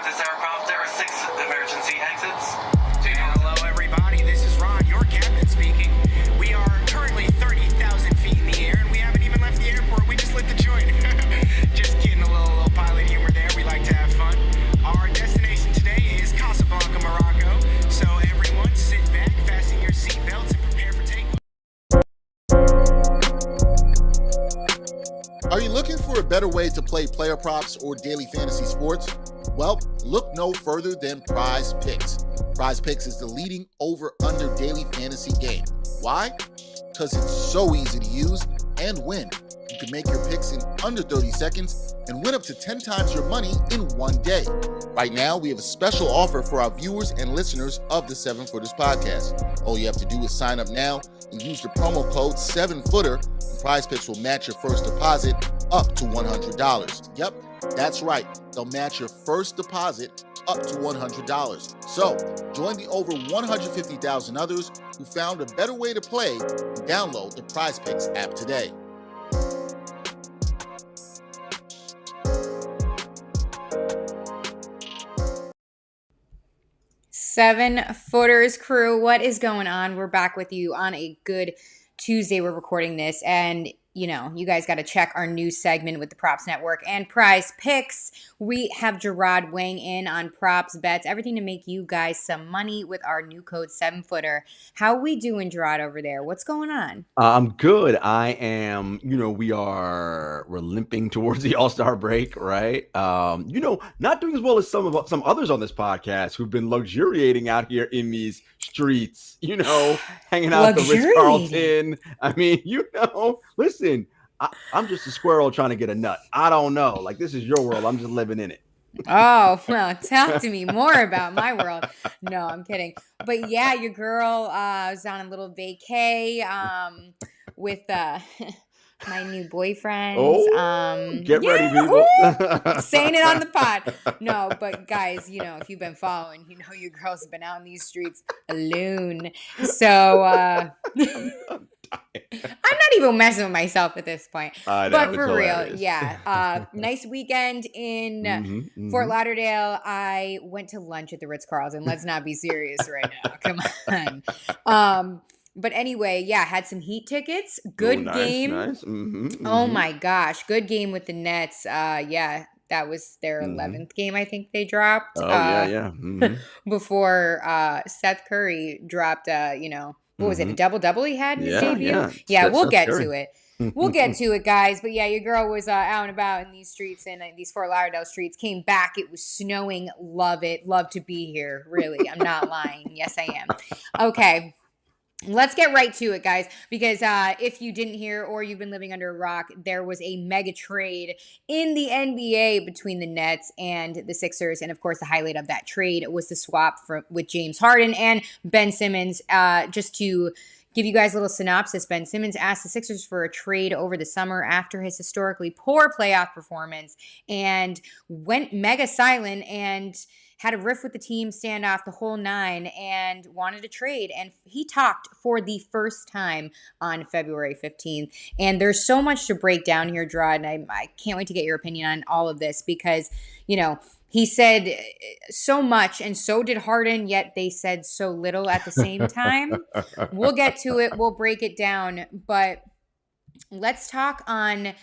This aircraft, there are 6 emergency exits. Hello, everybody. This is Ron, your captain speaking. We are currently 30,000 feet in the air, and we haven't even left the airport. We just lit the joint. Just kidding, a little pilot humor there. We like to have fun. Our destination today is Casablanca, Morocco. So everyone, sit back, fasten your seatbelts, and prepare for takeoff. Are you looking for a better way to play player props or daily fantasy sports? Well, look no further than Prize Picks. Prize Picks is the leading over-under daily fantasy game. Why? Because it's so easy to use and win. You can make your picks in under 30 seconds and win up to 10 times your money in one day. Right now, we have a special offer for our viewers and listeners of the 7-Footers podcast. All you have to do is sign up now and use the promo code 7Footer, and Prize Picks will match your first deposit up to $100. Yep, that's right. They'll match your first deposit up to $100. So, join the over 150,000 others who found a better way to play and download the Prize Picks app today. Seven Footers crew, what is going on? We're back with you on a good Tuesday. We're recording this, and you guys got to check our new segment with the Props Network and Prize Picks. We have Jarod weighing in on props, bets, everything to make you guys some money with our new code 7Footer. How we doing, Jarod, over there? What's going on? I'm good. I am, we're limping towards the All-Star break, right? Not doing as well as some others on this podcast who've been luxuriating out here in these streets, hanging out at the Ritz-Carlton. I mean, listen, I'm just a squirrel trying to get a nut. I don't know. Like, this is your world. I'm just living in it. Oh, well, talk to me more about my world. No, I'm kidding. But yeah, your girl was on a little vacay with my new boyfriend. Get ready, people. Saying it on the pod. No, but guys, if you've been following, your girl's been out in these streets alone. So I'm not even messing with myself at this point. But for real, yeah. Nice weekend in Fort Lauderdale. I went to lunch at the Ritz-Carlton. Let's not be serious right now. Come on. But anyway, yeah, had some Heat tickets. Good game. Nice. Oh my gosh, good game with the Nets. Yeah, that was their 11th game I think they dropped. Yeah. Before Seth Curry dropped, what was it, a double-double he had in his debut? Yeah, we'll get to it. We'll get to it, guys. But yeah, your girl was out and about in these streets and these Fort Lauderdale streets. Came back. It was snowing. Love it. Love to be here. Really, I'm not lying. Yes, I am. Okay. Let's get right to it, guys, because if you didn't hear or you've been living under a rock, there was a mega trade in the NBA between the Nets and the Sixers. And, of course, the highlight of that trade was the swap with James Harden and Ben Simmons. Just to give you guys a little synopsis, Ben Simmons asked the Sixers for a trade over the summer after his historically poor playoff performance and went mega silent and had a riff with the team, standoff, the whole nine, and wanted to trade. And he talked for the first time on February 15th. And there's so much to break down here, Jarod, and I can't wait to get your opinion on all of this because, he said so much and so did Harden, yet they said so little at the same time. We'll get to it. We'll break it down. But let's talk on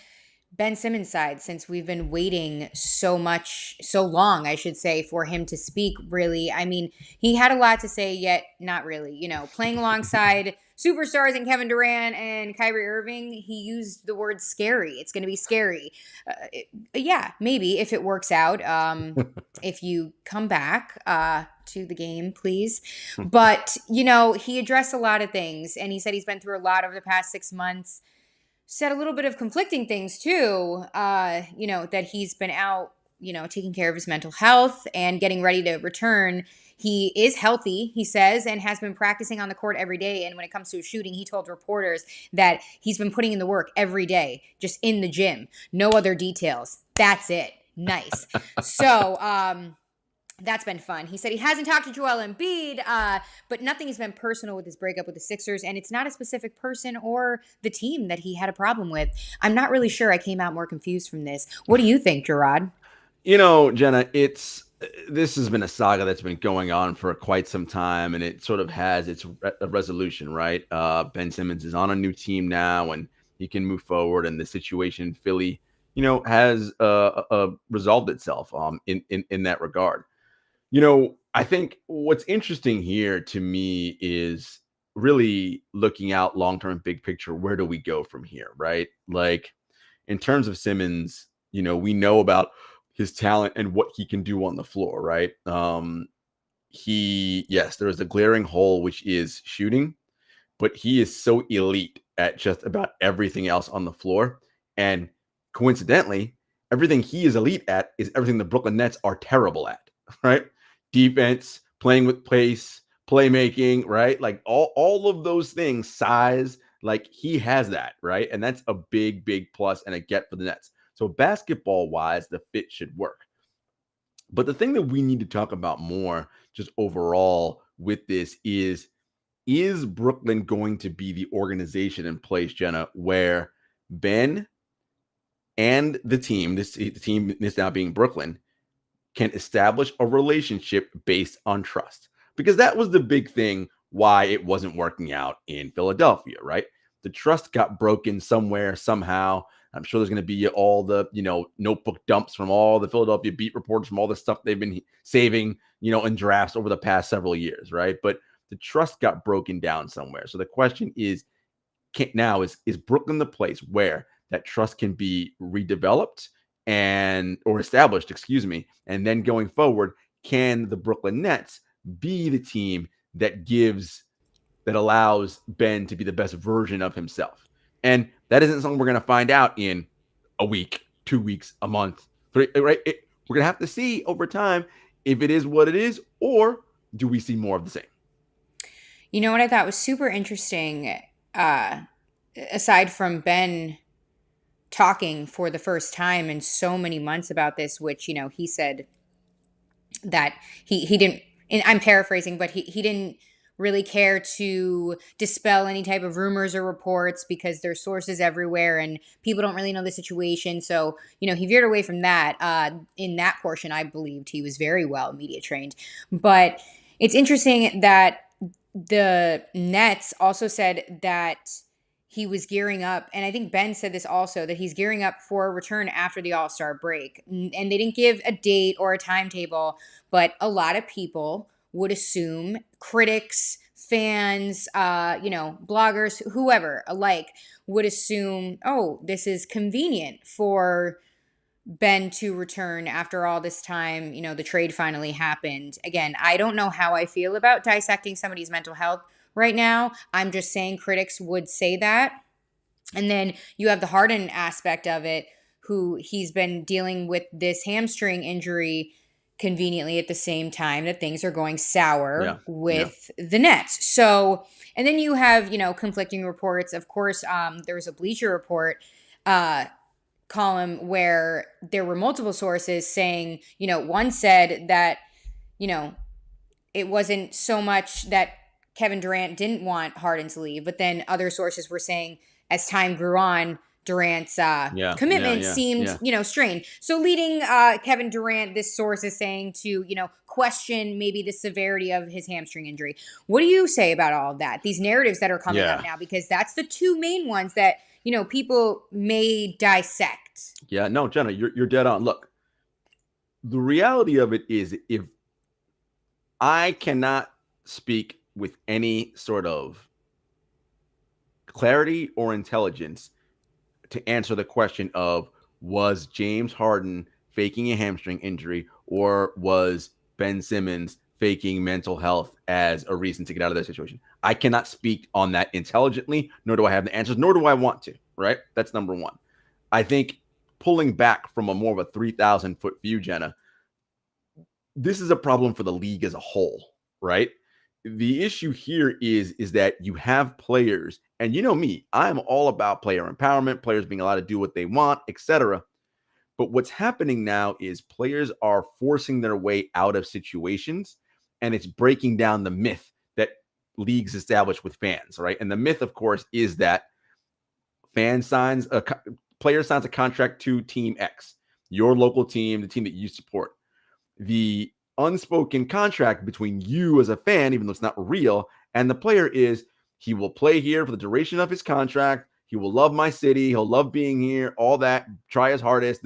Ben Simmons' side, since we've been waiting so long, I should say, for him to speak, really. I mean, he had a lot to say, yet not really. Playing alongside superstars and Kevin Durant and Kyrie Irving, he used the word scary. It's going to be scary. Yeah, maybe, if it works out. If you come back to the game, please. But, he addressed a lot of things, and he said he's been through a lot over the past 6 months. Said a little bit of conflicting things too, that he's been out, taking care of his mental health and getting ready to return. He is healthy, he says, and has been practicing on the court every day. And when it comes to his shooting, he told reporters that he's been putting in the work every day, just in the gym. No other details. That's it. Nice. So, that's been fun. He said he hasn't talked to Joel Embiid, but nothing has been personal with his breakup with the Sixers, and it's not a specific person or the team that he had a problem with. I'm not really sure. I came out more confused from this. What do you think, Jarod? Jenna, it's this has been a saga that's been going on for quite some time, and it sort of has its resolution, right? Ben Simmons is on a new team now, and he can move forward, and the situation in Philly, has resolved itself in that regard. I think what's interesting here to me is really looking out long term, big picture. Where do we go from here, right? Like in terms of Simmons, we know about his talent and what he can do on the floor, right? Yes, there is a glaring hole, which is shooting, but he is so elite at just about everything else on the floor. And coincidentally, everything he is elite at is everything the Brooklyn Nets are terrible at, right? Defense, playing with pace, playmaking, right? Like all of those things, size, like he has that, right? And that's a big, big plus and a get for the Nets. So basketball wise, the fit should work. But the thing that we need to talk about more, just overall with this, is Brooklyn going to be the organization in place, Jenna, where Ben and the team is now being Brooklyn, can establish a relationship based on trust? Because that was the big thing why it wasn't working out in Philadelphia, right? The trust got broken somewhere, somehow. I'm sure there's going to be all the, notebook dumps from all the Philadelphia beat reporters from all the stuff they've been saving, in drafts over the past several years, right? But the trust got broken down somewhere. So the question is, is Brooklyn the place where that trust can be redeveloped or established, and then going forward, can the Brooklyn Nets be the team that allows Ben to be the best version of himself? And that isn't something we're going to find out in a week, 2 weeks, a month, right? We're going to have to see over time if it is what it is, or do we see more of the same? You know what I thought was super interesting, aside from Ben talking for the first time in so many months about this, which, he said that he didn't, and I'm paraphrasing, but he didn't really care to dispel any type of rumors or reports because there's sources everywhere and people don't really know the situation. So, he veered away from that. In that portion, I believed he was very well media trained. But it's interesting that the Nets also said that he was gearing up, and I think Ben said this also, that he's gearing up for a return after the All-Star break. And they didn't give a date or a timetable, but a lot of people would assume, critics, fans, bloggers, whoever alike, would assume, oh, this is convenient for Ben to return after all this time. The trade finally happened. Again, I don't know how I feel about dissecting somebody's mental health right now. I'm just saying critics would say that. And then you have the Harden aspect of it, who he's been dealing with this hamstring injury conveniently at the same time that things are going sour with the Nets. So, and then you have, conflicting reports. Of course, there was a Bleacher Report column where there were multiple sources saying, one said that, it wasn't so much that Kevin Durant didn't want Harden to leave, but then other sources were saying as time grew on, Durant's commitment seemed, strained. So leading Kevin Durant, this source is saying to, question maybe the severity of his hamstring injury. What do you say about all of that? These narratives that are coming up now, because that's the two main ones that, people may dissect. Yeah, no, Jenna, you're dead on. Look, the reality of it is, if I cannot speak with any sort of clarity or intelligence to answer the question of, was James Harden faking a hamstring injury, or was Ben Simmons faking mental health as a reason to get out of that situation? I cannot speak on that intelligently, nor do I have the answers, nor do I want to, right? That's number one. I think pulling back from a more of a 3,000-foot view, Jenna, this is a problem for the league as a whole, right? The issue here is that you have players, and you know me, I'm all about player empowerment, players being allowed to do what they want, etc. But what's happening now is players are forcing their way out of situations, and it's breaking down the myth that leagues establish with fans, right? And the myth, of course, is that player signs a contract to team X, your local team, the team that you support. the unspoken contract between you as a fan, even though it's not real, and the player is he will play here for the duration of his contract. He will love my city. He'll love being here, all that, try his hardest,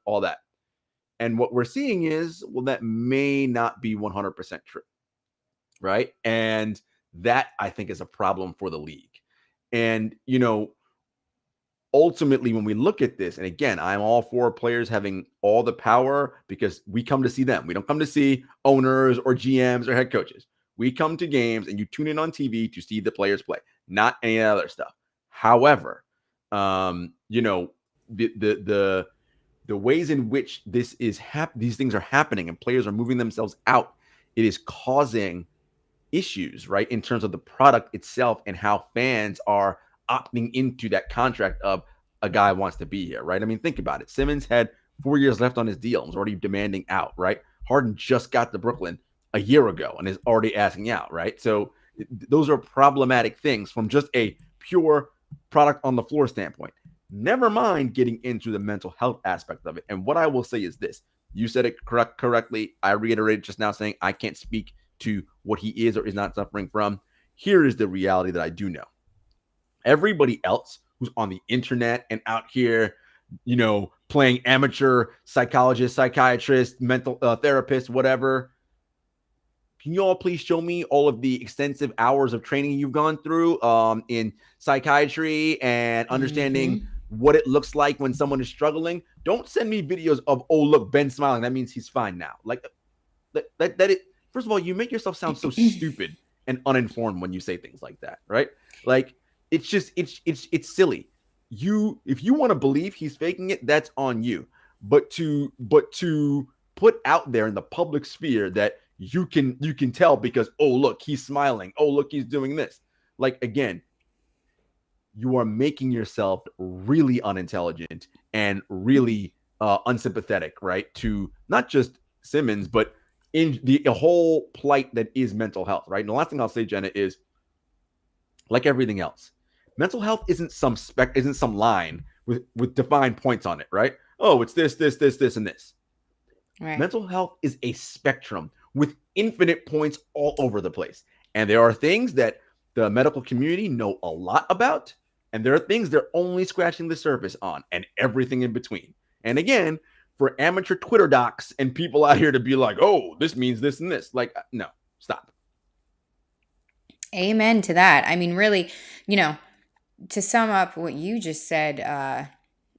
all that. And what we're seeing is, well, that may not be 100% true, right? And that, I think, is a problem for the league. And, ultimately, when we look at this, and again, I'm all for players having all the power because we come to see them. We don't come to see owners or GMs or head coaches. We come to games and you tune in on TV to see the players play, not any other stuff. However, the ways in which this is these things are happening and players are moving themselves out, it is causing issues, right, in terms of the product itself and how fans are opting into that contract of a guy wants to be here, right? I mean, think about it. Simmons had 4 years left on his deal and was already demanding out, right? Harden just got to Brooklyn a year ago and is already asking out, right? So those are problematic things from just a pure product on the floor standpoint. Never mind getting into the mental health aspect of it. And what I will say is this. You said it correctly. I reiterated just now saying I can't speak to what he is or is not suffering from. Here is the reality that I do know. Everybody else who's on the internet and out here, playing amateur psychologist, psychiatrist, mental therapist, whatever. Can you all please show me all of the extensive hours of training you've gone through in psychiatry and understanding what it looks like when someone is struggling? Don't send me videos of, oh, look, Ben's smiling. That means he's fine now. Like first of all, you make yourself sound so stupid and uninformed when you say things like that, right? Like, it's just, it's silly. If you want to believe he's faking it, that's on you. But to put out there in the public sphere that you can tell because, oh, look, he's smiling. Oh, look, he's doing this. Like, again, you are making yourself really unintelligent and really unsympathetic, right? To not just Simmons, but in the whole plight that is mental health, right? And the last thing I'll say, Jenna, is like everything else, mental health isn't some line with defined points on it, right? Oh, it's this, and this. Right. Mental health is a spectrum with infinite points all over the place. And there are things that the medical community know a lot about, and there are things they're only scratching the surface on, and everything in between. And again, for amateur Twitter docs and people out here to be like, oh, this means this and this. Like, no, stop. Amen to that. I mean, really, to sum up what you just said,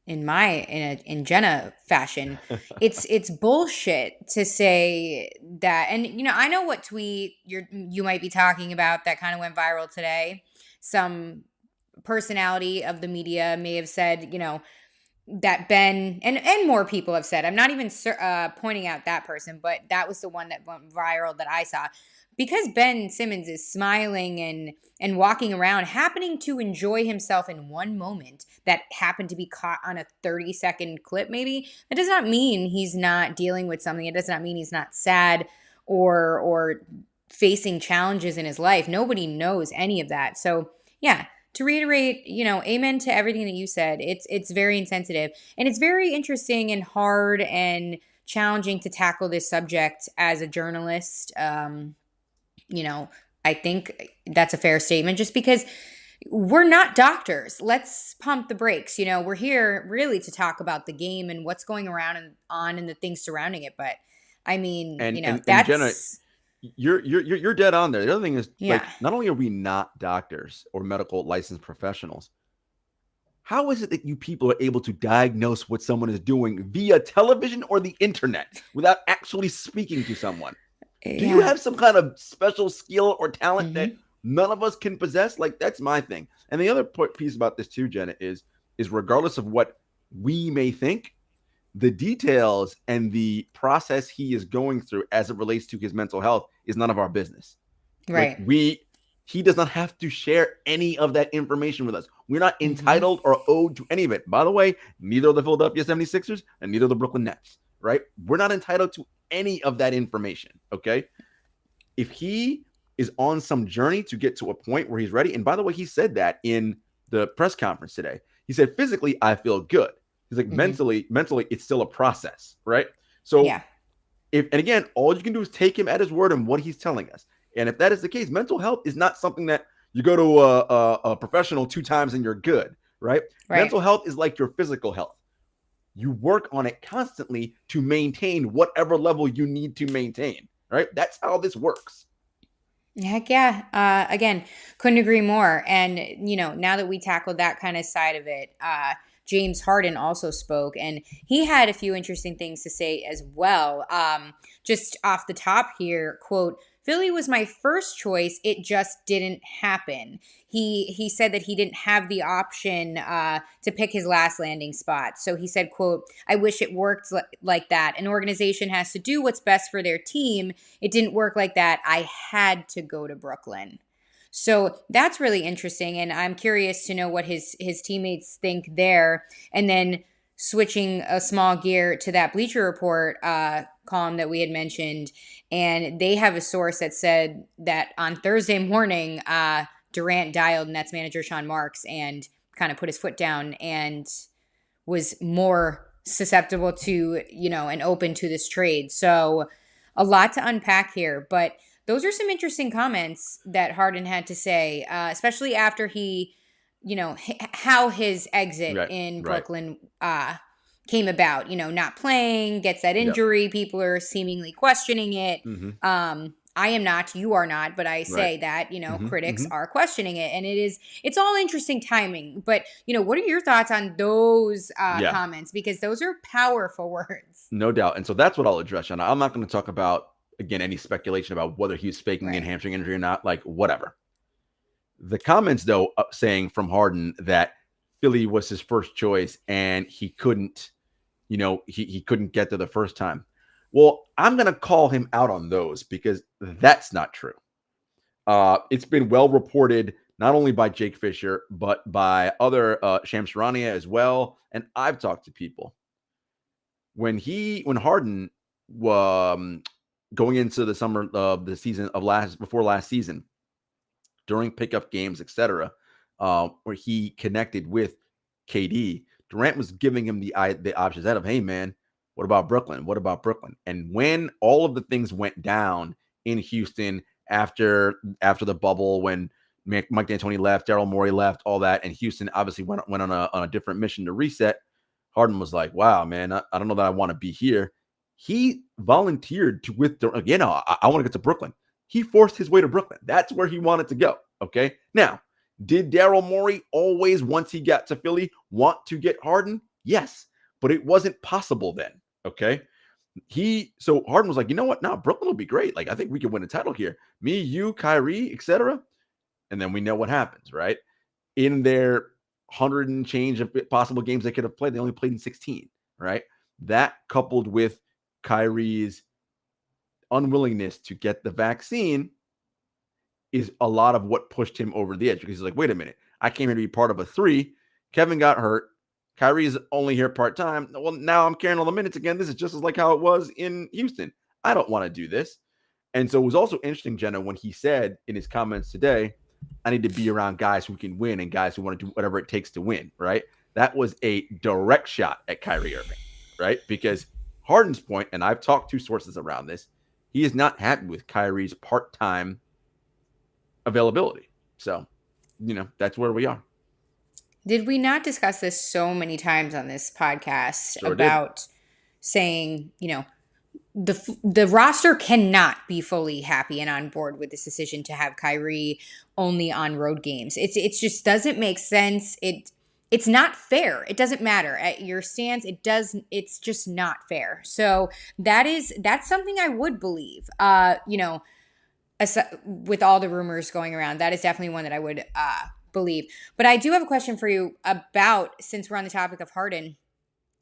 in Jenna fashion, it's bullshit to say that. And I know what tweet you might be talking about that kind of went viral today. Some personality of the media may have said, that Ben and more people have said. I'm not even pointing out that person, but that was the one that went viral that I saw. Because Ben Simmons is smiling and walking around, happening to enjoy himself in one moment that happened to be caught on a 30-second clip maybe, that does not mean he's not dealing with something. It does not mean he's not sad or facing challenges in his life. Nobody knows any of that. So, yeah, to reiterate, amen to everything that you said. It's very insensitive. And it's very interesting and hard and challenging to tackle this subject as a journalist. I think that's a fair statement just because we're not doctors. Let's pump the brakes. We're here really to talk about the game and what's going around and on and the things surrounding it. But I mean, that's... And Jenna, you're dead on there. The other thing is, like, not only are we not doctors or medical licensed professionals, how is it that you people are able to diagnose what someone is doing via television or the internet without actually speaking to someone? Do you have some kind of special skill or talent that none of us can possess? Like, that's my thing. And the other piece about this too, Jenna, is regardless of what we may think, the details and the process he is going through as it relates to his mental health is none of our business. Right. Like, he does not have to share any of that information with us. We're not entitled or owed to any of it. By the way, neither are the Philadelphia 76ers and neither are the Brooklyn Nets, right? We're not entitled to any of that information, okay? If he is on some journey to get to a point where he's ready, and by the way, he said that in the press conference today. He said, physically, I feel good. He's like, mentally, it's still a process, right? So And again, all you can do is take him at his word and what he's telling us. And if that is the case, mental health is not something that you go to a professional 2 times and you're good, right? Mental health is like your physical health. You work on it constantly to maintain whatever level you need to maintain, right? That's how this works. Heck yeah. Again, couldn't agree more. And, now that we tackled that kind of side of it, James Harden also spoke, and he had a few interesting things to say as well. Just off the top here, quote, "Philly was my first choice. It just didn't happen." He said that he didn't have the option to pick his last landing spot. So he said, quote, "I wish it worked like that. An organization has to do what's best for their team. It didn't work like that. I had to go to Brooklyn." So that's really interesting, and I'm curious to know what his teammates think there. And then switching a small gear to that Bleacher Report column that we had mentioned, and they have a source that said that on Thursday morning, Durant dialed Nets manager Sean Marks and kind of put his foot down and was more susceptible to, and open to this trade. So a lot to unpack here, but those are some interesting comments that Harden had to say, especially after he, how his exit in Brooklyn came about. Not playing, gets that injury. People are seemingly questioning it. I am not, you are not, but I say that, critics are questioning it. And it's all interesting timing. But, what are your thoughts on those comments? Because those are powerful words. No doubt. And so that's what I'll address, Shanna. I'm not going to talk about, again, any speculation about whether he's faking a hamstring injury or not, like whatever. The comments, though, saying from Harden that Philly was his first choice and he couldn't, he couldn't get there the first time. Well, I'm going to call him out on those because that's not true. It's been well reported, not only by Jake Fisher, but by other Shams Charania as well. And I've talked to people. When Harden going into the summer of the season before last season, during pickup games, etc., where he connected with KD, Durant was giving him the options that of, hey man, what about Brooklyn? What about Brooklyn? And when all of the things went down in Houston after the bubble, when Mike D'Antoni left, Daryl Morey left, all that, and Houston obviously went on a different mission to reset, Harden was like, wow, man, I don't know that I want to be here. He volunteered to I want to get to Brooklyn. He forced his way to Brooklyn. That's where he wanted to go. Okay. Now, did Daryl Morey always, once he got to Philly, want to get Harden? Yes, but it wasn't possible then. Okay. So Harden was like, you know what? Now Brooklyn will be great. Like, I think we can win a title here. Me, you, Kyrie, etc. And then we know what happens, right? In their 100 and change of possible games they could have played, they only played in 16, right? That coupled with Kyrie's unwillingness to get the vaccine is a lot of what pushed him over the edge, because he's like, wait a minute, I came here to be part of a 3. Kevin got hurt. Kyrie's only here part-time. Well, now I'm carrying all the minutes again. This is just as like how it was in Houston. I don't want to do this. And so it was also interesting, Jenna, when he said in his comments today, I need to be around guys who can win and guys who want to do whatever it takes to win, right? That was a direct shot at Kyrie Irving, right? Because Harden's point, and I've talked to sources around this, he is not happy with Kyrie's part-time availability. So, that's where we are. Did we not discuss this so many times on this podcast saying, the roster cannot be fully happy and on board with this decision to have Kyrie only on road games. It just doesn't make sense. It's not fair. It doesn't matter at your stance. It's just not fair. So that's something I would believe. With all the rumors going around, that is definitely one that I would believe. But I do have a question for you about, since we're on the topic of Harden,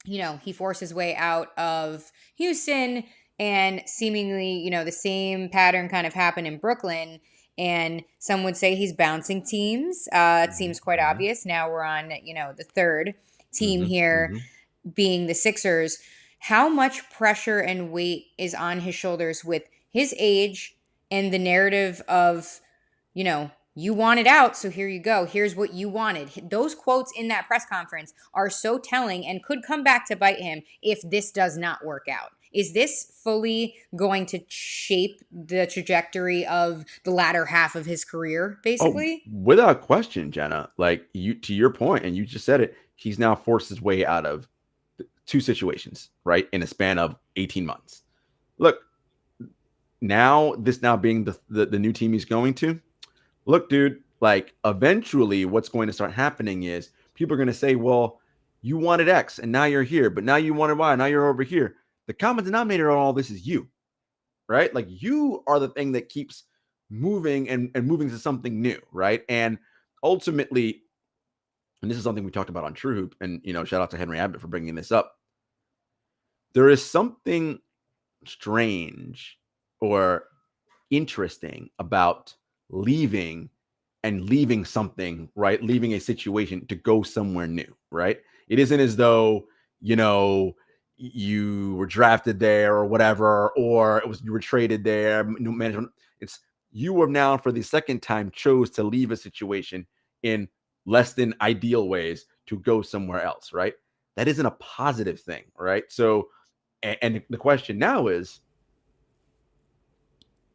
he forced his way out of Houston, and seemingly, the same pattern kind of happened in Brooklyn. And some would say he's bouncing teams. It seems quite obvious. Now we're on, the third team here, being the Sixers. How much pressure and weight is on his shoulders with his age and the narrative of, you wanted out, so here you go. Here's what you wanted. Those quotes in that press conference are so telling and could come back to bite him if this does not work out. Is this fully going to shape the trajectory of the latter half of his career, basically? Without question, Jenna, like to your point, and you just said it, he's now forced his way out of 2 situations, right? In a span of 18 months. Look, this being the new team he's going to, look, dude, like eventually what's going to start happening is people are going to say, well, you wanted X and now you're here, but now you wanted Y, now you're over here. The common denominator on all this is you, right? Like you are the thing that keeps moving and moving to something new, right? And ultimately, and this is something we talked about on True Hoop, and shout out to Henry Abbott for bringing this up. There is something strange or interesting about leaving something, right? Leaving a situation to go somewhere new, right? It isn't as though, you were drafted there or whatever, or you were traded there. New management. It's you have now for the second time chose to leave a situation in less than ideal ways to go somewhere else, right? That isn't a positive thing, right? So, and the question now is,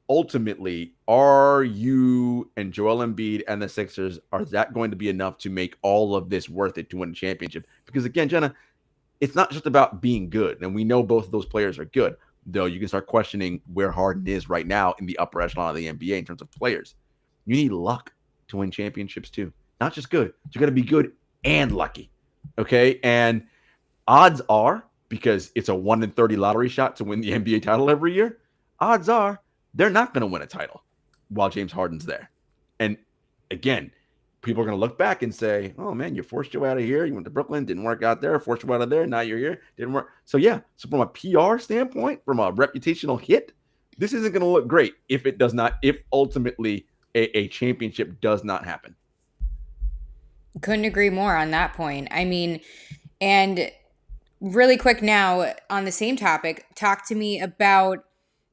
ultimately, are you and Joel Embiid and the Sixers, are that going to be enough to make all of this worth it to win a championship? Because again, Jenna, it's not just about being good. And we know both of those players are good, though you can start questioning where Harden is right now in the upper echelon of the NBA in terms of players. You need luck to win championships too. Not just good. You got to be good and lucky. Okay. And odds are, because it's a 1 in 30 lottery shot to win the NBA title every year, odds are they're not going to win a title while James Harden's there. And again, people are going to look back and say, oh man, you forced your way out of here. You went to Brooklyn, didn't work out there, forced your way out of there. Now you're here, didn't work. So yeah, so from a PR standpoint, from a reputational hit, this isn't going to look great if ultimately a championship does not happen. Couldn't agree more on that point. I mean, and really quick now on the same topic, talk to me about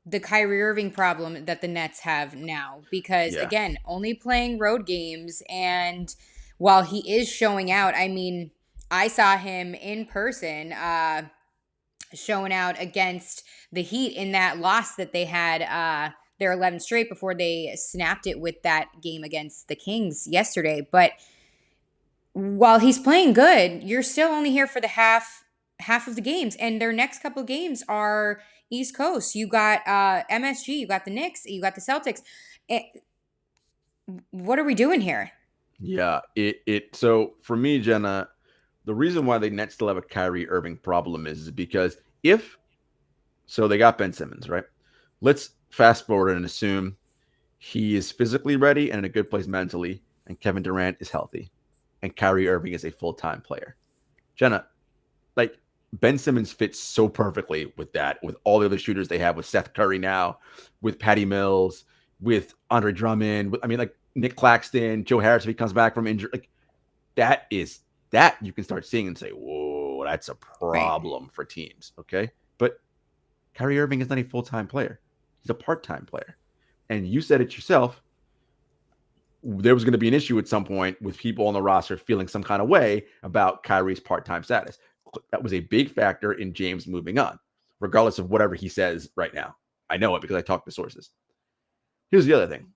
the Kyrie Irving problem that the Nets have now, because again, only playing road games. And while he is showing out, I mean, I saw him in person, showing out against the Heat in that loss that they had, their 11 straight before they snapped it with that game against the Kings yesterday. But while he's playing good, you're still only here for the half of the games, and their next couple of games are East Coast. You got MSG, you got the Knicks, you got the Celtics. What are we doing here? Yeah, so for me, Jenna, the reason why the Nets still have a Kyrie Irving problem is because they got Ben Simmons, right? Let's fast forward and assume he is physically ready and in a good place mentally, and Kevin Durant is healthy, and Kyrie Irving is a full-time player. Jenna, like, Ben Simmons fits so perfectly with that, with all the other shooters they have, with Seth Curry now, with Patty Mills, with Andre Drummond, like Nick Claxton, Joe Harris if he comes back from injury. Like, that you can start seeing and say, whoa, that's a problem for teams, okay? But Kyrie Irving is not a full-time player. He's a part-time player. And you said it yourself, there was going to be an issue at some point with people on the roster feeling some kind of way about Kyrie's part-time status. That was a big factor in James moving on, regardless of whatever he says right now. I know it because I talked to sources. Here's the other thing.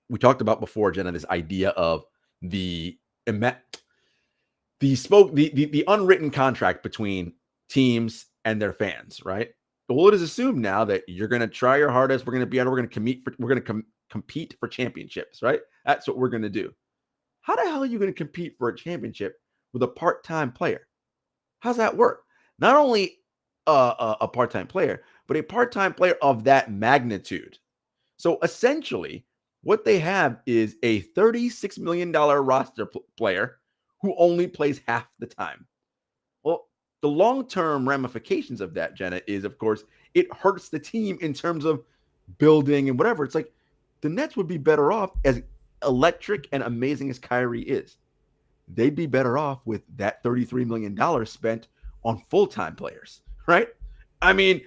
We talked about before, Jenna, this idea of the unwritten contract between teams and their fans, right? Well, it is assumed now that you're going to try your hardest. We're going to compete for championships, right? That's what we're going to do. How the hell are you going to compete for a championship with a part-time player? How's that work? Not only a part-time player, but a part-time player of that magnitude. So essentially, what they have is a $36 million roster player who only plays half the time. Well, the long-term ramifications of that, Jenna, is, of course, it hurts the team in terms of building and whatever. It's like the Nets would be better off, as electric and amazing as Kyrie is. They'd be better off with that $33 million spent on full-time players, right? I mean,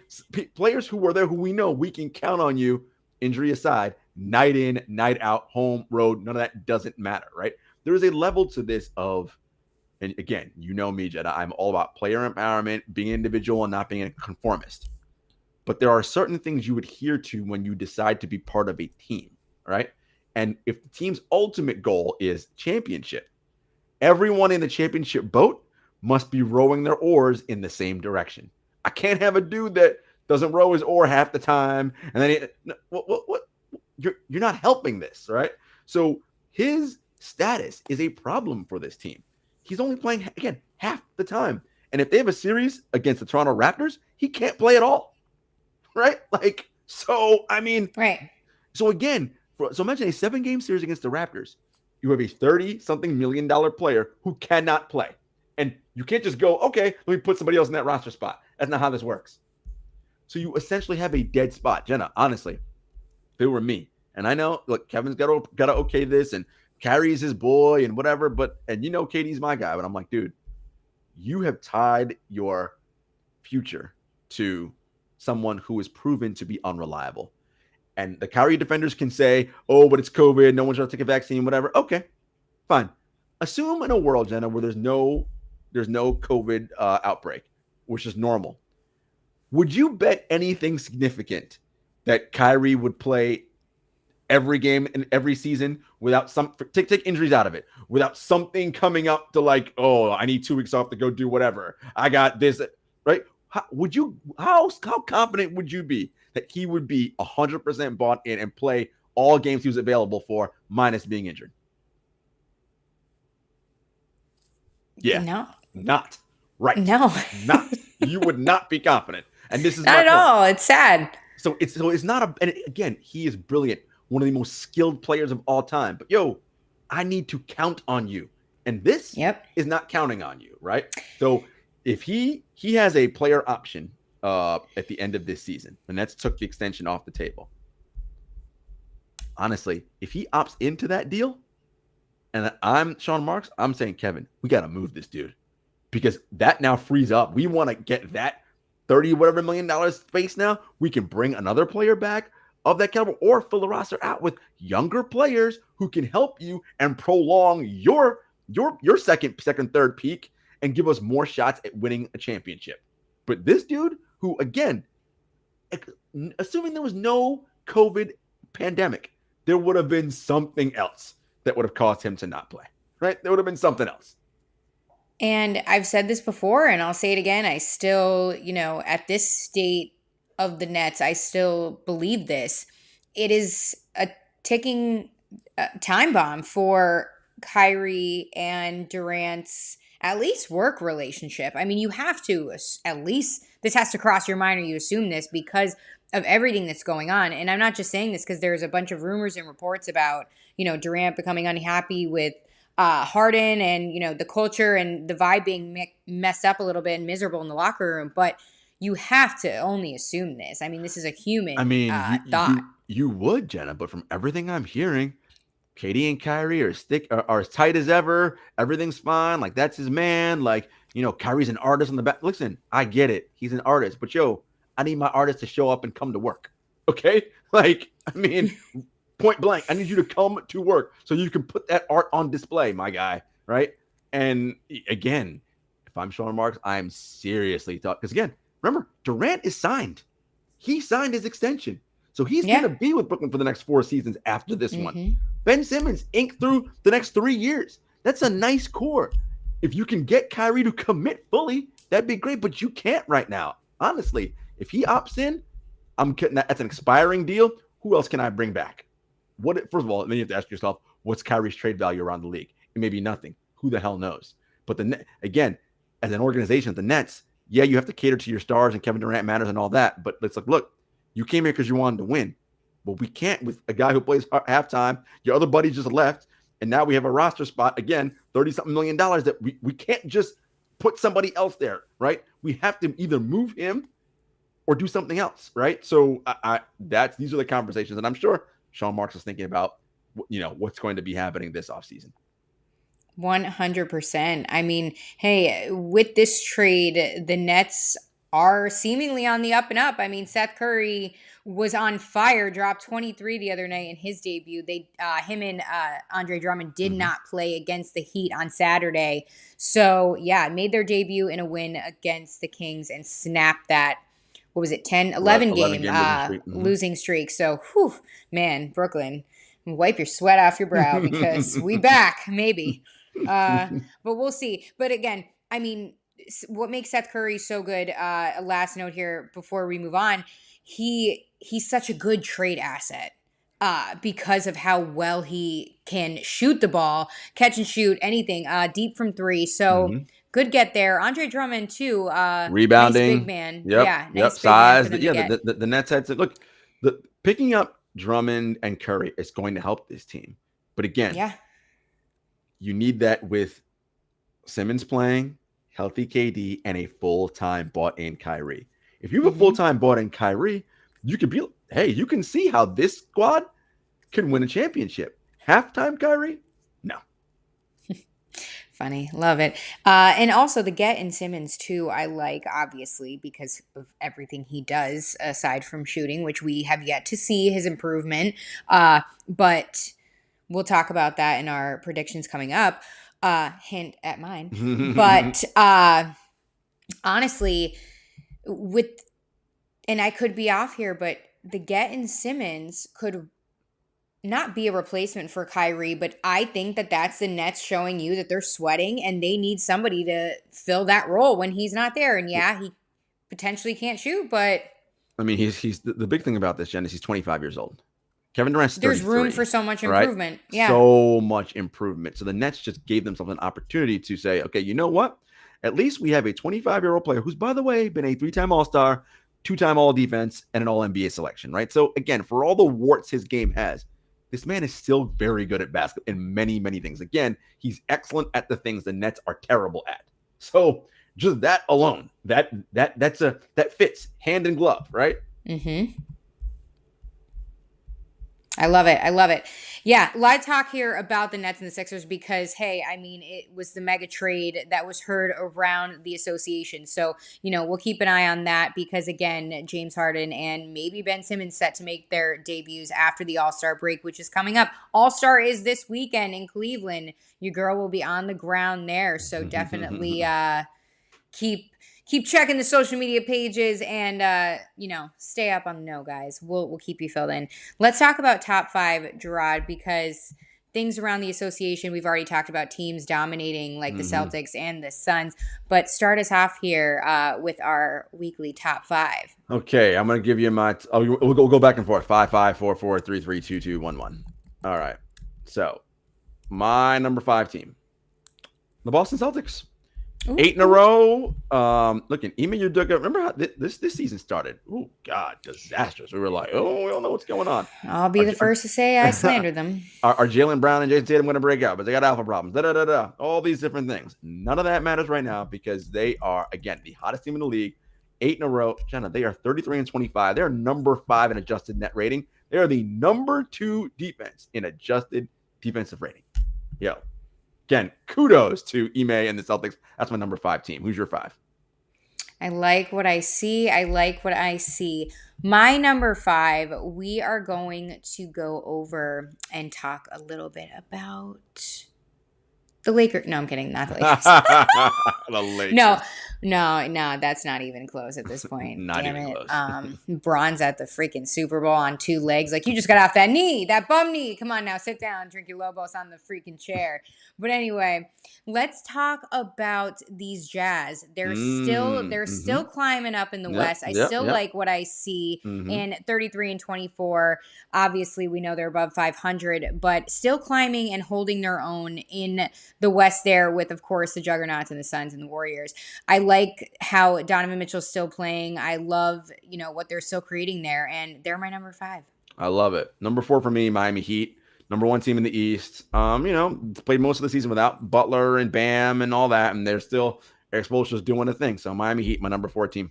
players who were there, who we know we can count on you, injury aside, night in, night out, home, road, none of that doesn't matter, right? There is a level to this of, and again, you know me, Jenna, I'm all about player empowerment, being an individual and not being a conformist. But there are certain things you adhere to when you decide to be part of a team, right? And if the team's ultimate goal is championship, everyone in the championship boat must be rowing their oars in the same direction. I can't have a dude that doesn't row his oar half the time, and then what? You're not helping this, right? So his status is a problem for this team. He's only playing again half the time, and if they have a series against the Toronto Raptors, he can't play at all, right? Like, so I mean, right. So again, so imagine a 7-game series against the Raptors. You have a $30-something million player who cannot play. And you can't just go, okay, let me put somebody else in that roster spot. That's not how this works. So you essentially have a dead spot. Jenna, honestly, if it were me, and I know, look, Kevin's got to okay this, and Kyrie's his boy and whatever, and KD's my guy, but I'm like, dude, you have tied your future to someone who is proven to be unreliable. And the Kyrie defenders can say, oh, but it's COVID, no one's trying to take a vaccine, whatever. Okay, fine. Assume in a world, Jenna, where there's no COVID outbreak, which is normal. Would you bet anything significant that Kyrie would play every game in every season without take injuries out of it, without something coming up to like, oh, I need 2 weeks off to go do whatever. I got this, right? How confident would you be that he would be 100% bought in and play all games he was available for, minus being injured? Yeah. No. Not. Right. No. Not. You would not be confident. And this is not at all. It's sad. So it's not and again, he is brilliant. One of the most skilled players of all time. But I need to count on you. And this is not counting on you, right? So if he has a player option at the end of this season, and that's took the extension off the table. Honestly, if he opts into that deal, and I'm Sean Marks, I'm saying, Kevin, we got to move this dude, because that now frees up. We want to get that $30 whatever million space now. We can bring another player back of that caliber, or fill the roster out with younger players who can help you and prolong your second, third peak and give us more shots at winning a championship. But this dude, who, again, assuming there was no COVID pandemic, there would have been something else that would have caused him to not play, right? There would have been something else. And I've said this before, and I'll say it again. I still, at this state of the Nets, I still believe this. It is a ticking time bomb for Kyrie and Durant's at least work relationship. I mean, you have to, at least this has to cross your mind, or you assume this, because of everything that's going on. And I'm not just saying this because there's a bunch of rumors and reports about, Durant becoming unhappy with Harden, and, the culture and the vibe being messed up a little bit and miserable in the locker room. But you have to only assume this. I mean, this is a human thought. You would, Jenna, but from everything I'm hearing, KD and Kyrie are as tight as ever. Everything's fine. Like, that's his man. Like, Kyrie's an artist on the back. Listen, I get it. He's an artist. But, I need my artist to show up and come to work. Okay? Like, I mean, point blank, I need you to come to work so you can put that art on display, my guy. Right? And, again, if I'm Sean Marks, I'm seriously thought. Because, again, remember, Durant is signed. He signed his extension. So he's going to be with Brooklyn for the next 4 seasons after this one. Ben Simmons inked through the next 3 years. That's a nice core. If you can get Kyrie to commit fully, that'd be great. But you can't right now. Honestly, if he opts in, that's an expiring deal. Who else can I bring back? First of all, then you have to ask yourself, what's Kyrie's trade value around the league? It may be nothing. Who the hell knows? But again, as an organization, the Nets, you have to cater to your stars, and Kevin Durant matters and all that. But it's like, look, you came here because you wanted to win. But we can't with a guy who plays halftime. Your other buddy just left, and now we have a roster spot, again, $30-something million that we can't just put somebody else there, right? We have to either move him or do something else, right? So these are the conversations, and I'm sure Sean Marks is thinking about, what's going to be happening this offseason. 100%. I mean, hey, with this trade, the Nets are seemingly on the up and up. I mean, Seth Curry was on fire, dropped 23 the other night in his debut. Him and Andre Drummond did not play against the Heat on Saturday. So, yeah, made their debut in a win against the Kings and snapped that, what was it, 11 game losing streak. So, whew, man, Brooklyn, wipe your sweat off your brow because we back, maybe. But we'll see. But again, I mean, what makes Seth Curry so good, a last note here before we move on, he's such a good trade asset because of how well he can shoot the ball, catch and shoot anything deep from three. So good get there. Andre Drummond too, rebounding, nice big man. Yep, Yeah, nice yep. big Size. man for them to get. The Nets had to look. Picking up Drummond and Curry is going to help this team, but again, you need that with Simmons playing, healthy KD, and a full-time bought-in Kyrie. If you have a full-time bought-in Kyrie, you can see how this squad can win a championship. Halftime Kyrie? No. Funny. Love it. And also the get in Simmons too, I like, obviously, because of everything he does aside from shooting, which we have yet to see his improvement. But we'll talk about that in our predictions coming up. Hint at mine. But honestly, and I could be off here, but the get in Simmons could not be a replacement for Kyrie, but I think that that's the Nets showing you that they're sweating and they need somebody to fill that role when he's not there. And yeah, he potentially can't shoot, but I mean, he's the big thing about this, Jen, is he's 25 years old. Kevin Durant's 33. There's room for so much improvement. Right? Yeah. So much improvement. So the Nets just gave themselves an opportunity to say, okay, you know what? At least we have a 25-year-old player who's, by the way, been a 3-time All-Star, 2-time All-Defense, and an All-NBA selection, right? So again, for all the warts his game has, this man is still very good at basketball in many, many things. Again, he's excellent at the things the Nets are terrible at. So just that alone, that fits hand in glove, right? I love it. I love it. Yeah, a lot of talk here about the Nets and the Sixers because, hey, I mean, it was the mega trade that was heard around the association. So, we'll keep an eye on that because, again, James Harden and maybe Ben Simmons set to make their debuts after the All-Star break, which is coming up. All-Star is this weekend in Cleveland. Your girl will be on the ground there. So definitely keep checking the social media pages and, stay up on the know, guys. We'll keep you filled in. Let's talk about top 5, Jarod, because things around the association, we've already talked about teams dominating like the Celtics and the Suns. But start us off here with our weekly top 5. Okay, I'm going to give you my we'll go back and forth. 5, 5, 4, 4, 3, 3, 2, 2, 1, 1. All right. So my number 5 team, the Boston Celtics. Ooh. 8 in a row. Look, Ime Udoka. Remember how this season started? Oh God, disastrous. We were like, oh, we don't know what's going on. I'll be the first to say I slandered them. Are Jaylen Brown and Jason Tatum going to break out? But they got alpha problems. All these different things. None of that matters right now because they are again the hottest team in the league. 8 in a row. Jenna, they are 33 and 25. They are number 5 in adjusted net rating. They are the number 2 defense in adjusted defensive rating. Yo. Again, kudos to Ime and the Celtics. That's my number 5 team. Who's your 5? I like what I see. My number 5, we are going to go over and talk a little bit about the Lakers. No, I'm kidding. Not the Lakers. The Lakers. No, that's not even close at this point. Not Damn even it. close. Bron's at the freaking Super Bowl on 2 legs. Like, you just got off that bum knee. Come on now, sit down, drink your Lobos on the freaking chair. But anyway, let's talk about these Jazz. They're still climbing up in the West. I still like what I see in 33 and 24. Obviously, we know they're above 500, but still climbing and holding their own in the West there with, of course, the Juggernauts and the Suns and the Warriors. I like how Donovan Mitchell's still playing. I love, what they're still creating there, and they're my number 5. I love it. Number 4 for me, Miami Heat. Number 1 team in the East. Played most of the season without Butler and Bam and all that, and they're still Eric Spoelstra's doing a thing. So Miami Heat, my number 4 team.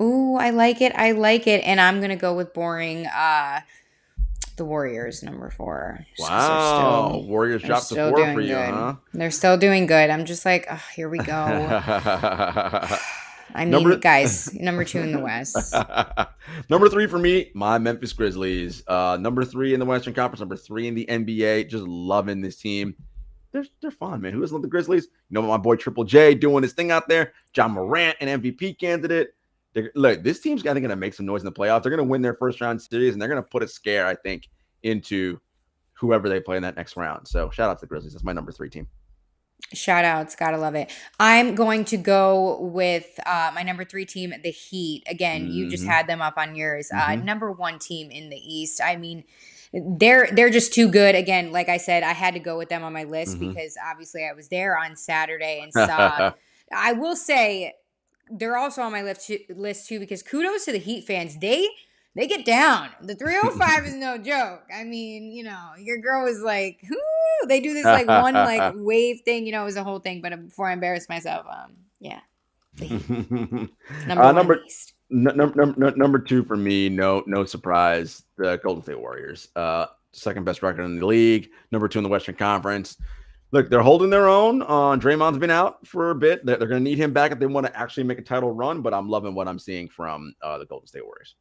Ooh, I like it. And I'm gonna go with boring. The Warriors, number 4. Wow, Warriors dropped to 4 for you, huh? They're still doing good. I'm just like, oh, here we go. I mean, guys, number 2 in the West. Number 3 for me, my Memphis Grizzlies. Number 3 in the Western Conference, number 3 in the NBA. Just loving this team. They're fun, man. Who doesn't love the Grizzlies? You know, my boy Triple J doing his thing out there. John Morant, an MVP candidate. Look, this team's going to make some noise in the playoffs. They're going to win their first round series, and they're going to put a scare, I think, into whoever they play in that next round. So shout out to the Grizzlies. That's my number 3 team. Shout outs, gotta love it. I'm going to go with my number 3 team, the Heat. Again, you just had them up on yours. Number 1 team in the East. I mean, they're just too good. Again, like I said, I had to go with them on my list because obviously I was there on Saturday and saw. I will say they're also on my list too because kudos to the Heat fans. They get down. The 305 is no joke. I mean, you know, your girl was like, whoo. They do this like one like wave thing. You know, it was a whole thing. But before I embarrass myself, yeah. The Heat. Number 2 for me, no surprise, the Golden State Warriors. Second best record in the league. Number 2 in the Western Conference. Look, they're holding their own. Draymond's been out for a bit. They're going to need him back if they want to actually make a title run. But I'm loving what I'm seeing from the Golden State Warriors.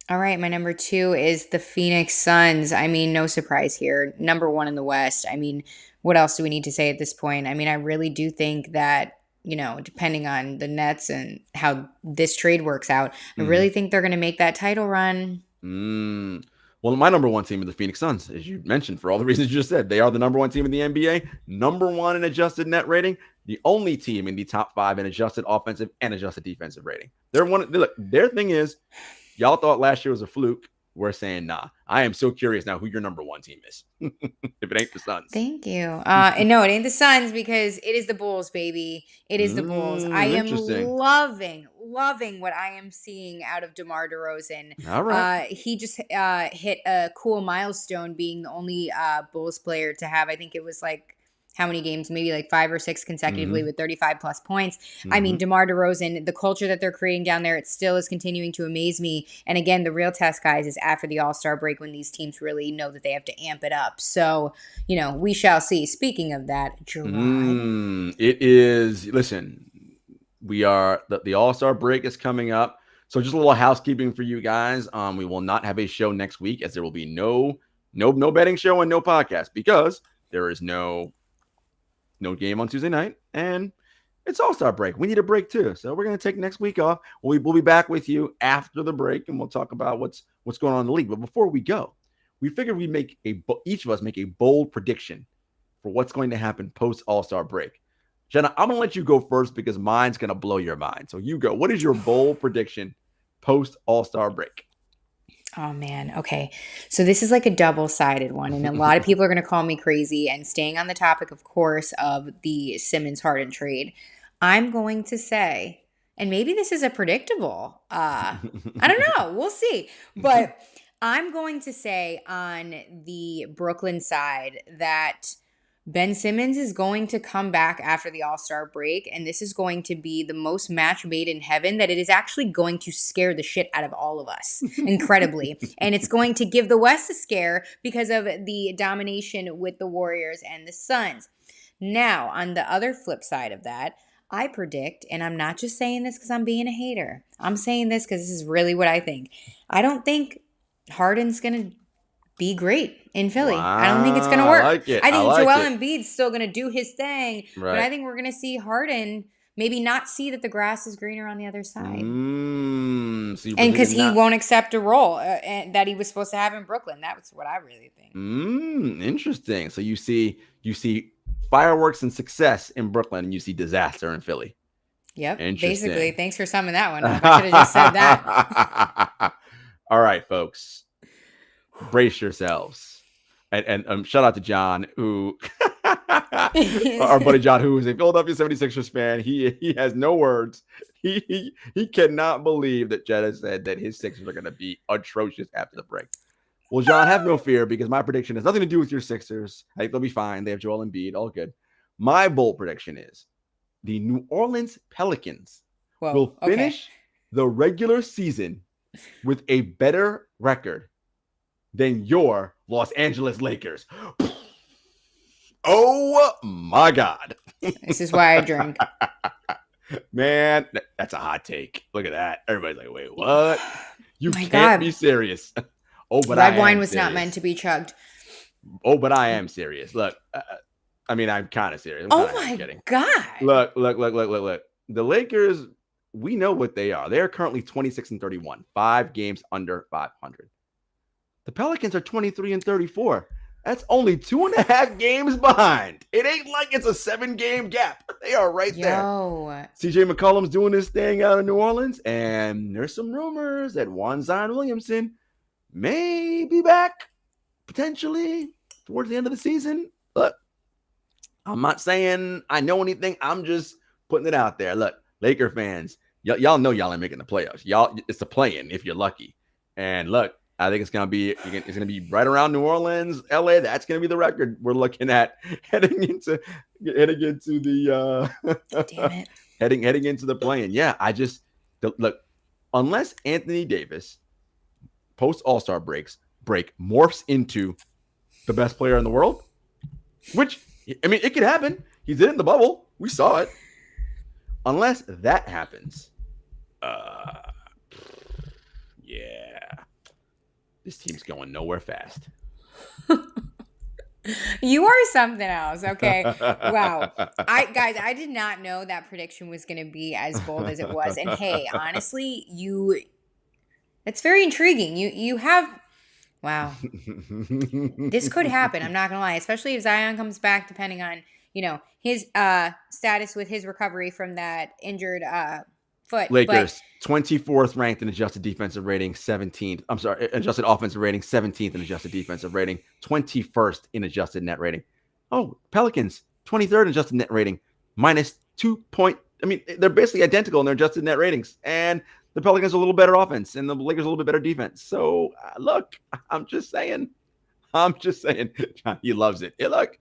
All right, my number 2 is the Phoenix Suns. I mean, no surprise here. Number 1 in the West. I mean, what else do we need to say at this point? I mean, I really do think that, you know, depending on the Nets and how this trade works out, I really think they're going to make that title run. Well, my number 1 team is the Phoenix Suns, as you mentioned, for all the reasons you just said. They are the number 1 team in the NBA, number 1 in adjusted net rating, the only team in the top 5 in adjusted offensive and adjusted defensive rating. Their thing is, y'all thought last year was a fluke. We're saying, nah. I am so curious now who your number 1 team is. If it ain't the Suns. Thank you. And no, it ain't the Suns because it is the Bulls, baby. It is the Bulls. I am loving what I am seeing out of DeMar DeRozan. All right. He just hit a cool milestone being the only Bulls player to have, I think it was like, how many games? Maybe like 5 or 6 consecutively with 35 plus points. I mean, DeMar DeRozan, the culture that they're creating down there, it still is continuing to amaze me. And again, the real test, guys, is after the All-Star break when these teams really know that they have to amp it up. So, you know, we shall see. Speaking of that, Jarod. It is, listen, we are, the All-Star break is coming up. So just a little housekeeping for you guys. We will not have a show next week as there will be no betting show and no podcast because there is no game on Tuesday night, and it's All-Star break. We need a break too, so we're going to take next week off. We'll be back with you after the break, and we'll talk about what's going on in the league. But before we go, we figured we'd each of us make a bold prediction for what's going to happen post All-Star break. Jenna, I'm going to let you go first because mine's going to blow your mind. So you go. What is your bold prediction post All-Star break? Oh, man. Okay. So this is like a double-sided one, and a lot of people are going to call me crazy. And staying on the topic, of course, of the Simmons-Harden trade, I'm going to say, and maybe this is a predictable, I don't know. We'll see. But I'm going to say on the Brooklyn side that Ben Simmons is going to come back after the All-Star break, and this is going to be the most match made in heaven that it is actually going to scare the shit out of all of us, incredibly. And it's going to give the West a scare because of the domination with the Warriors and the Suns. Now, on the other flip side of that, I predict, and I'm not just saying this because I'm being a hater. I'm saying this because this is really what I think. I don't think Harden's going to be great in Philly. Wow, I don't think it's going to work. I think Joel Embiid's still going to do his thing, right. But I think we're going to see Harden maybe not see that the grass is greener on the other side. And because he won't accept a role that he was supposed to have in Brooklyn. That's what I really think. Interesting. So you see fireworks and success in Brooklyn, and you see disaster in Philly. Yep. Basically. Thanks for summing that one up. I should have just said that. All right, folks. Brace yourselves. And shout out to John, who our buddy John, who is a Philadelphia 76ers fan. He has no words. He cannot believe that Jenna said that his Sixers are going to be atrocious after the break. Well, John, have no fear because my prediction has nothing to do with your Sixers. I think they'll be fine. They have Joel Embiid, all good. My bold prediction is the New Orleans Pelicans will finish the regular season with a better record than your Los Angeles Lakers. Oh my God. This is why I drink. Man, that's a hot take. Look at that. Everybody's like, wait, what? You My can't God. be serious. Oh, but Red I wine am was not serious. meant to be chugged. Oh, but I am serious. Look, I mean, I'm kind of serious. Oh my kidding. God. Look. The Lakers, we know what they are. They are currently 26-31, 5 games under 500. The Pelicans are 23-34. That's only 2.5 games behind. It ain't like it's a 7-game gap. They are right there. CJ McCollum's doing this thing out of New Orleans, and there's some rumors that Zion Williamson may be back potentially towards the end of the season. Look, I'm not saying I know anything. I'm just putting it out there. Look, Laker fans, y'all know y'all ain't making the playoffs. It's a play-in if you're lucky. And look, I think it's gonna be right around New Orleans, LA. That's gonna be the record we're looking at heading into the Damn it. heading into the play-in. Yeah, look, unless Anthony Davis post All-Star break morphs into the best player in the world, which I mean it could happen. He did it in the bubble. We saw it. Unless that happens, yeah, this team's going nowhere fast. You are something else, okay? Wow. I did not know that prediction was going to be as bold as it was. And hey, honestly, it's very intriguing. You have, wow. This could happen, I'm not going to lie, especially if Zion comes back, depending on, his status with his recovery from that injured foot. Lakers, 24th ranked in adjusted defensive rating, 17th. I'm sorry, adjusted offensive rating, 17th in adjusted defensive rating, 21st in adjusted net rating. Oh, Pelicans, 23rd in adjusted net rating, -2 point. I mean, they're basically identical in their adjusted net ratings. And the Pelicans are a little better offense, and the Lakers are a little bit better defense. So, look, I'm just saying. John, he loves it. Hey, look.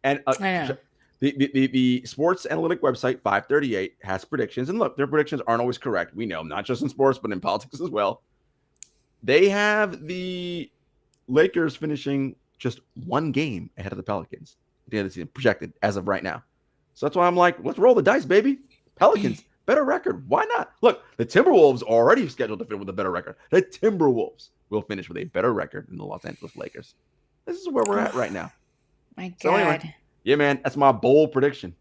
And I know. The sports analytic website 538 has predictions, and look, their predictions aren't always correct. We know, not just in sports, but in politics as well. They have the Lakers finishing just 1 game ahead of the Pelicans at the end of the season, projected as of right now. So that's why I'm like, let's roll the dice, baby. Pelicans, better record. Why not? Look, the Timberwolves are already scheduled to finish with a better record. The Timberwolves will finish with a better record than the Los Angeles Lakers. This is where we're at right now. My God. So anyway, yeah, man, that's my bold prediction.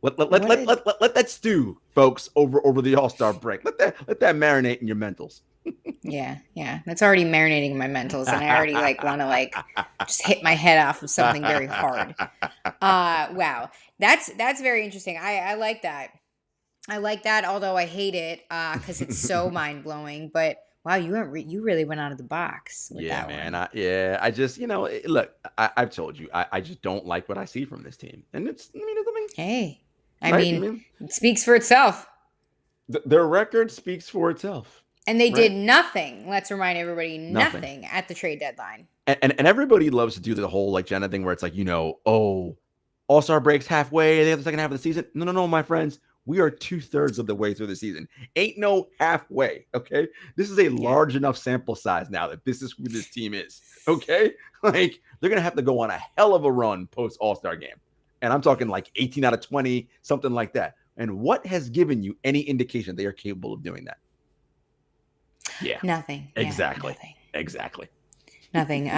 Let that stew, folks, over the All-Star break. Let that marinate in your mentals. Yeah. That's already marinating in my mentals, and I already want to just hit my head off of something very hard. Wow, that's very interesting. I like that. Although I hate it because it's so mind blowing. But wow, you really went out of the box with that man. one. I just look. I've told you, I just don't like what I see from this team, and it's. Hey, it speaks for itself. Their record speaks for itself. And they did nothing. Let's remind everybody, nothing at the trade deadline. And everybody loves to do the whole Jenna thing where it's like, All-Star breaks halfway. They have the second half of the season. No, my friends. We are 2/3 of the way through the season. Ain't no halfway, okay? This is a large enough sample size now that this is who this team is, okay? They're going to have to go on a hell of a run post All-Star game. And I'm talking 18 out of 20, something like that. And what has given you any indication they are capable of doing that? Yeah. Nothing. Exactly. Yeah, nothing. Exactly. Nothing.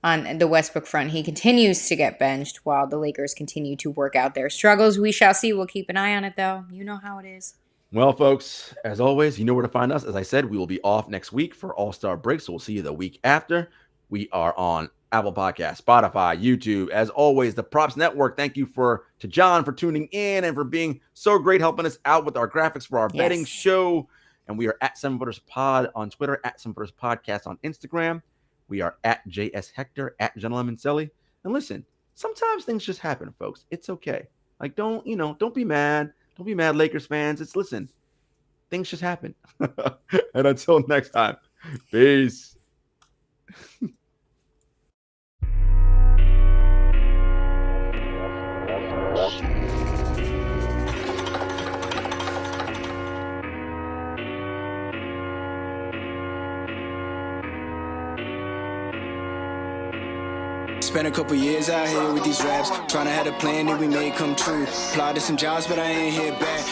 On the Westbrook front, he continues to get benched while the Lakers continue to work out their struggles. We shall see. We'll keep an eye on it, though. You know how it is. Well, folks, as always, you know where to find us. As I said, we will be off next week for All-Star break, so we'll see you the week after. We are on Apple Podcasts, Spotify, YouTube. As always, the Props Network. Thank you to John for tuning in and for being so great, helping us out with our graphics for our betting show. And we are at 7footers Pod on Twitter, at 7footers Podcast on Instagram. We are at JS Hector, at Gentleman Selly. And listen, sometimes things just happen, folks. It's okay. Don't be mad. Don't be mad, Lakers fans. Listen, things just happen. And until next time, peace. Spent a couple years out here with these raps, trying to have a plan that we made come true. Applied to some jobs, but I ain't here back.